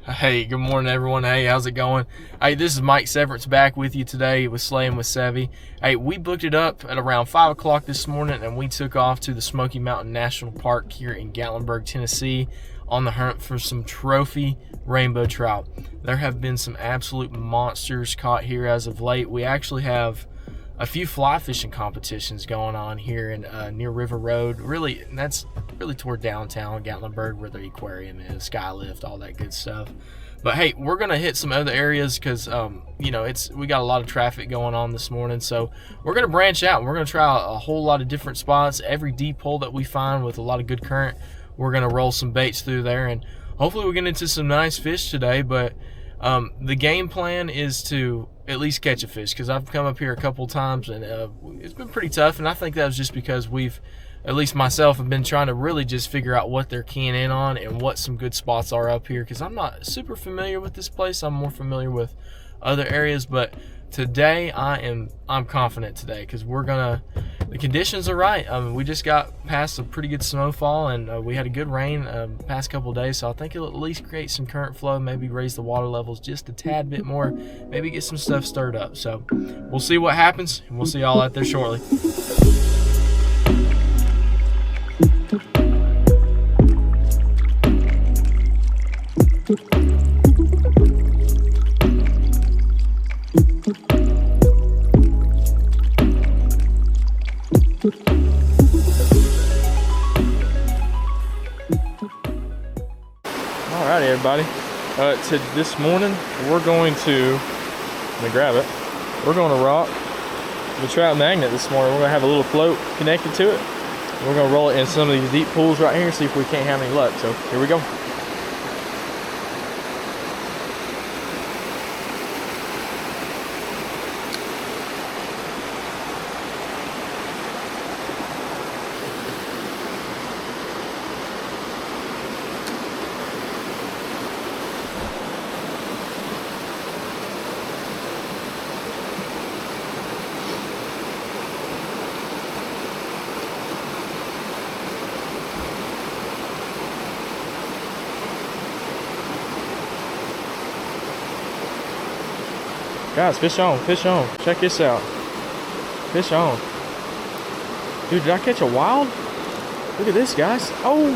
Hey, good morning, everyone. Hey, how's it going? Hey, this is Mike Severance back with you today with Slaying with Sevy. Hey, we booked it up at around 5 o'clock this morning, and we took off to the Smoky Mountain National Park here in Gatlinburg, Tennessee, on the hunt for some trophy rainbow trout. There have been some absolute monsters caught here as of late. We actually have a few fly fishing competitions going on here in near River Road. Really, that's really toward downtown Gatlinburg, where the aquarium is, Skylift, all that good stuff. But hey, we're gonna hit some other areas because we got a lot of traffic going on this morning. So we're gonna branch out. We're gonna try a whole lot of different spots. Every deep hole that we find with a lot of good current, we're gonna roll some baits through there, and hopefully we get into some nice fish today. But the game plan is to at least catch a fish, because I've come up here a couple times and it's been pretty tough, and I think that was just because at least myself, have been trying to really just figure out what they're keying in on and what some good spots are up here, because I'm not super familiar with this place. I'm more familiar with other areas, but today I'm confident today, because the conditions are right. We just got past a pretty good snowfall, and we had a good rain past couple of days, so I think it'll at least create some current flow, maybe raise the water levels just a tad bit more, maybe get some stuff stirred up. So we'll see what happens, and we'll see y'all out there shortly. Alright, everybody, this morning we're going to, let me grab it, we're going to rock the trout magnet this morning. We're going to have a little float connected to it. We're going to roll it in some of these deep pools right here, see if we can't have any luck. So here we go. Guys, fish on, fish on. Check this out. Fish on. Dude, did I catch a wild? Look at this, guys. Oh,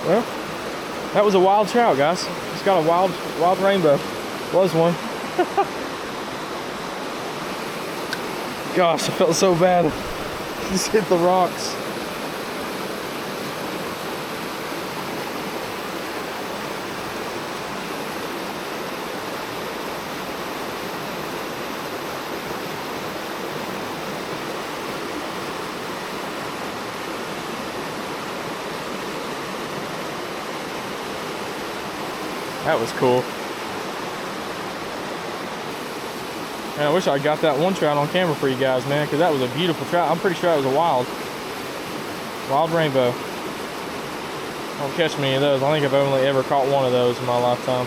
well, that was a wild trout, guys. It's got a wild rainbow. Was one. Gosh, I felt so bad. Just hit the rocks. That was cool. Man, I wish I got that one trout on camera for you guys, man, because that was a beautiful trout. I'm pretty sure that was a wild rainbow. Don't catch me any of those. I think I've only ever caught one of those in my lifetime.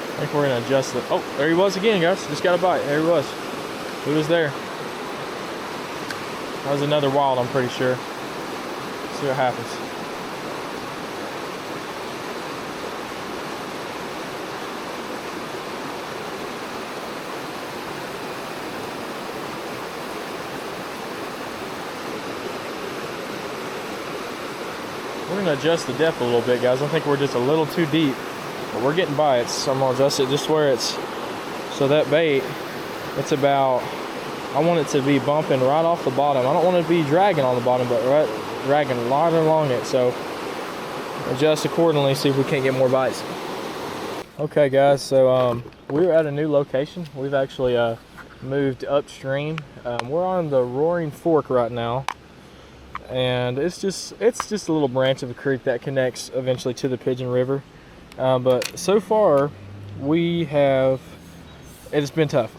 I think we're gonna adjust it. Oh, there he was again, guys. Just got a bite. There he was. He was there. That was another wild, I'm pretty sure. Let's see what happens. We're gonna adjust the depth a little bit, guys. I think we're just a little too deep. But we're getting bites, so I'm gonna adjust it just where it's, so that bait, it's about, I want it to be bumping right off the bottom. I don't want it to be dragging on the bottom, but right, dragging a lot along it. So adjust accordingly, see if we can't get more bites. Okay, guys, so we're at a new location. We've actually moved upstream. We're on the Roaring Fork right now, and it's just a little branch of a creek that connects eventually to the Pigeon River. But so far it's been tough.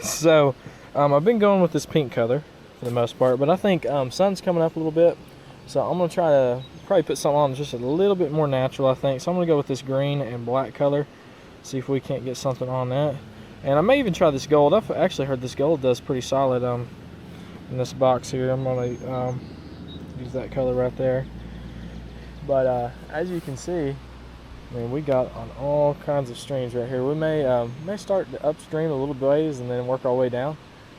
So I've been going with this pink color for the most part, but I think sun's coming up a little bit, so I'm gonna try to probably put something on just a little bit more natural, I think. So I'm going to go with this green and black color. See if we can't get something on that. And I may even try this gold. I've actually heard this gold does pretty solid in this box here. I'm going to use that color right there. But as you can see, I mean, we got on all kinds of streams right here. We may start upstream a little ways and then work our way down.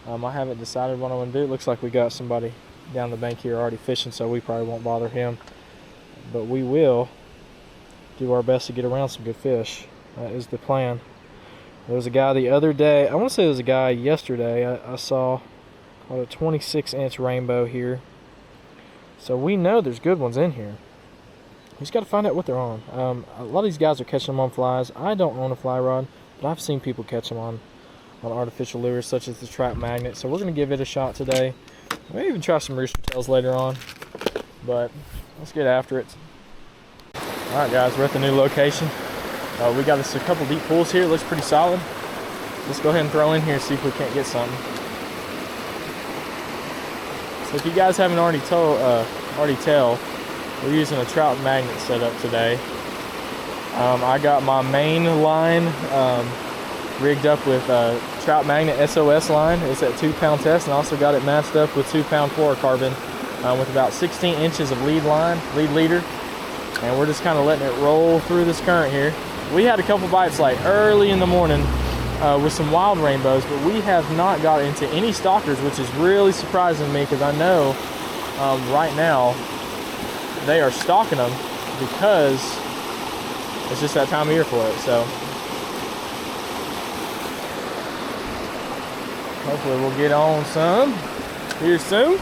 I haven't decided what I want to do. It looks like we got somebody down the bank here already fishing, so we probably won't bother him. But we will do our best to get around some good fish. That is the plan. There was a guy the other day, I want to say there was a guy yesterday I saw caught a 26-inch rainbow here. So we know there's good ones in here. We just got to find out what they're on. A lot of these guys are catching them on flies. I don't own a fly rod, but I've seen people catch them on artificial lures such as the Trout Magnet. So we're going to give it a shot today. We may even try some rooster tails later on, but let's get after it. All right, guys, we're at the new location. We got us a couple deep pools here. It looks pretty solid. Let's go ahead and throw in here and see if we can't get something. So if you guys haven't already tell, we're using a Trout Magnet setup today. I got my main line rigged up with Trout Magnet SOS line. It's at 2-pound test, and also got it matched up with 2-pound fluorocarbon with about 16 inches of lead leader. And we're just kind of letting it roll through this current here. We had a couple bites like early in the morning with some wild rainbows, but we have not got into any stalkers, which is really surprising me because I know right now they are stalking them because it's just that time of year for it. So hopefully we'll get on some here soon.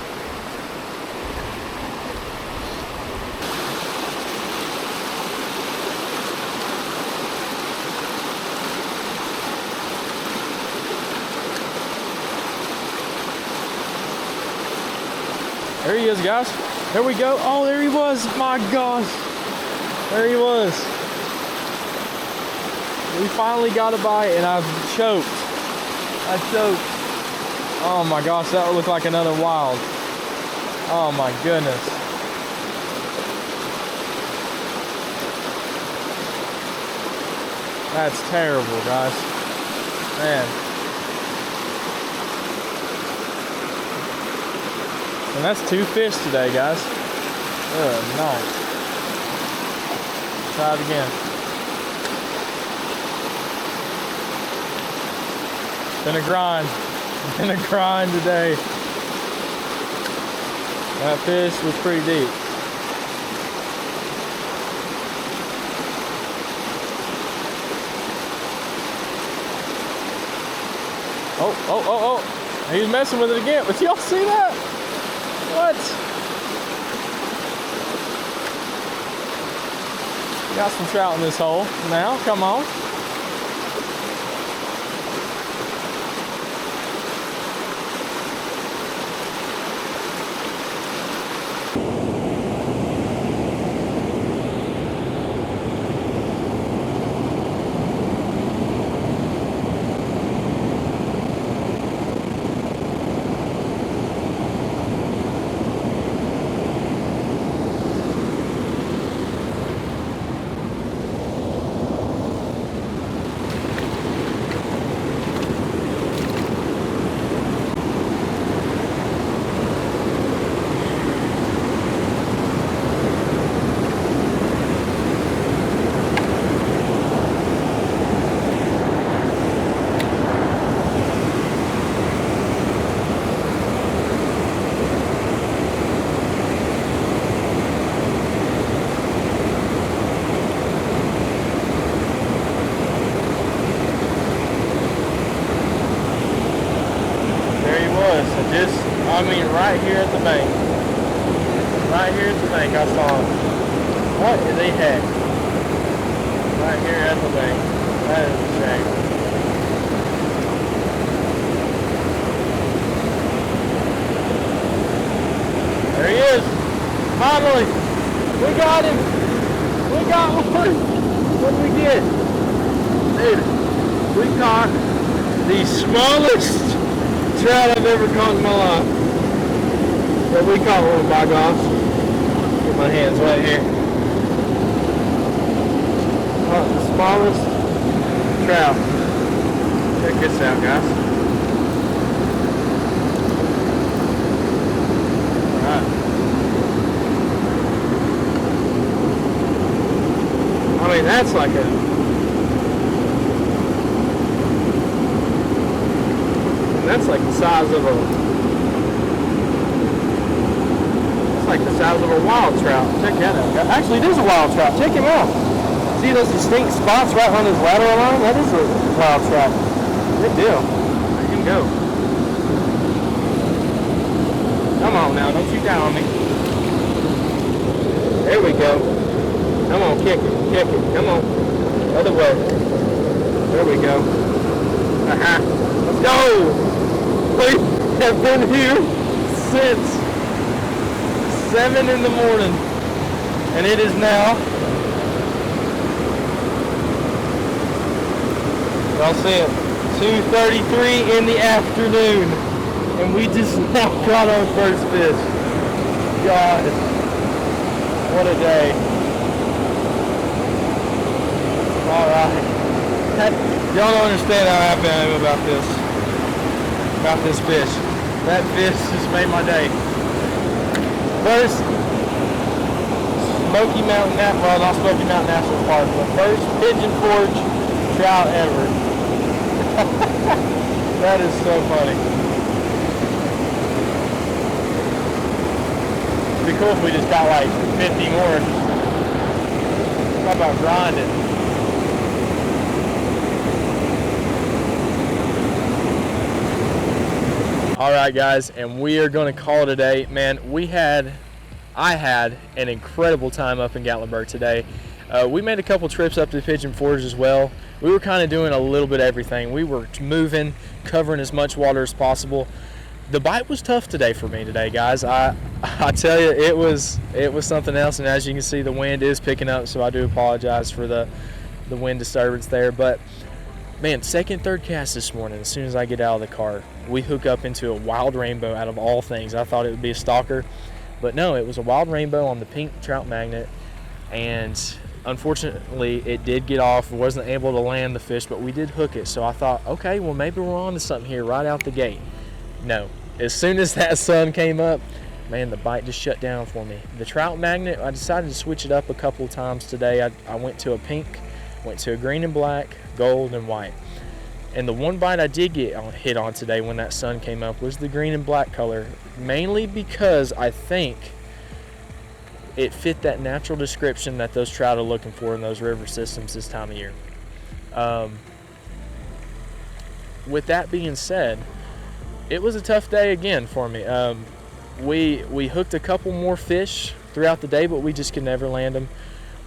There he is, guys. There we go. Oh, there he was. My gosh. There he was. We finally got a bite, and I've choked. I choked. Oh my gosh, that would look like another wild. Oh my goodness. That's terrible, guys. Man. And that's 2 fish today, guys. Good night. Try it again. Been a grind. Been a grind today. That fish was pretty deep. Oh. He's messing with it again. But y'all see that? What? Got some trout in this hole now. Come on. I mean, right here at the bank. Right here at the bank, I saw him. What is a heck? Right here at the bank. That is a shame. There he is. Finally. We got him. We got one. What did we get? Dude, we caught the smallest trout I've ever caught in my life. But we caught one, by gosh. My hand's wet here. Oh, the smallest trout. Check this out, guys. Alright. I mean, that's like a... That's like the size of a... That's like the size of a wild trout. Check that out. Actually, it is a wild trout. Check him out. See those distinct spots right on his lateral line? That is a wild trout. Good deal. Let him go. Come on now, don't shoot down on me. There we go. Come on, kick it, kick it. Come on. Other way. There we go. Let's go! We have been here since 7 in the morning. And it is now, y'all see it, 2:33 in the afternoon. And we just now caught our first fish. God, what a day. Alright. Y'all don't understand how happy I am about this fish. That fish just made my day. First Smoky Mountain, well, not Smoky Mountain National Park, but first Pigeon Forge trout ever. That is so funny. It'd be cool if we just got like 50 more. How about grinding? All right, guys, and we are going to call it a day. Man, I had an incredible time up in Gatlinburg today. We made a couple trips up to Pigeon Forge as well. We were kind of doing a little bit of everything. We were moving, covering as much water as possible. The bite was tough today for me today, guys. I tell you, it was something else, and as you can see, the wind is picking up, so I do apologize for the wind disturbance there. But man, second, third cast this morning, as soon as I get out of the car, we hook up into a wild rainbow out of all things. I thought it would be a stalker, but no, it was a wild rainbow on the pink trout magnet, and unfortunately it did get off. Wasn't able to land the fish, but we did hook it. So I thought, okay, well maybe we're on to something here right out the gate. No, as soon as that sun came up, man, the bite just shut down for me. The trout magnet, I decided to switch it up a couple of times today. I went to a pink, went to a green and black, gold and white. And the one bite I did get hit on today when that sun came up was the green and black color, mainly because I think it fit that natural description that those trout are looking for in those river systems this time of year. With that being said, it was a tough day again for me. We hooked a couple more fish throughout the day, but we just could never land them.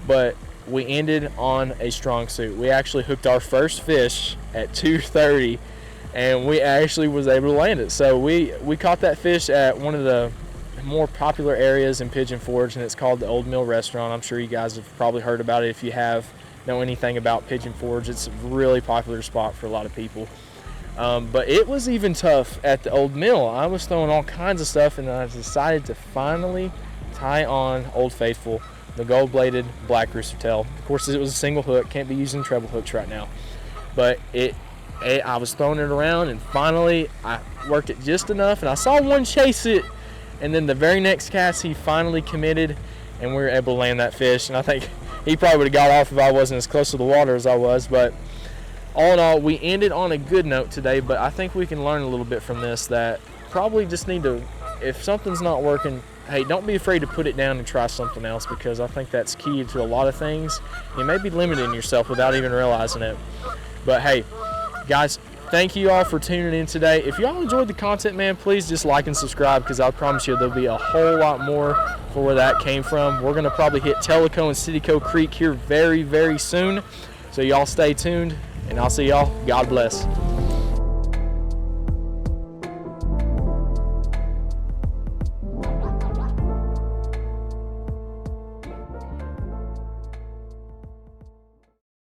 But we ended on a strong suit. We actually hooked our first fish at 2:30, and we actually was able to land it. So we caught that fish at one of the more popular areas in Pigeon Forge, and it's called the Old Mill Restaurant. I'm sure you guys have probably heard about it if you know anything about Pigeon Forge. It's a really popular spot for a lot of people. But it was even tough at the Old Mill. I was throwing all kinds of stuff, and I decided to finally tie on Old Faithful, the gold-bladed black rooster tail. Of course, it was a single hook. Can't be using treble hooks right now. But I was throwing it around, and finally I worked it just enough, and I saw one chase it. And then the very next cast, he finally committed, and we were able to land that fish. And I think he probably would have got off if I wasn't as close to the water as I was. But all in all, we ended on a good note today. But I think we can learn a little bit from this, that probably just need to, if something's not working, hey, don't be afraid to put it down and try something else, because I think that's key to a lot of things. You may be limiting yourself without even realizing it. But hey, guys, thank you all for tuning in today. If y'all enjoyed the content, man, please just like and subscribe, because I promise you there'll be a whole lot more for where that came from. We're going to probably hit Tellico and Cityco Creek here very, very soon. So y'all stay tuned, and I'll see y'all. God bless.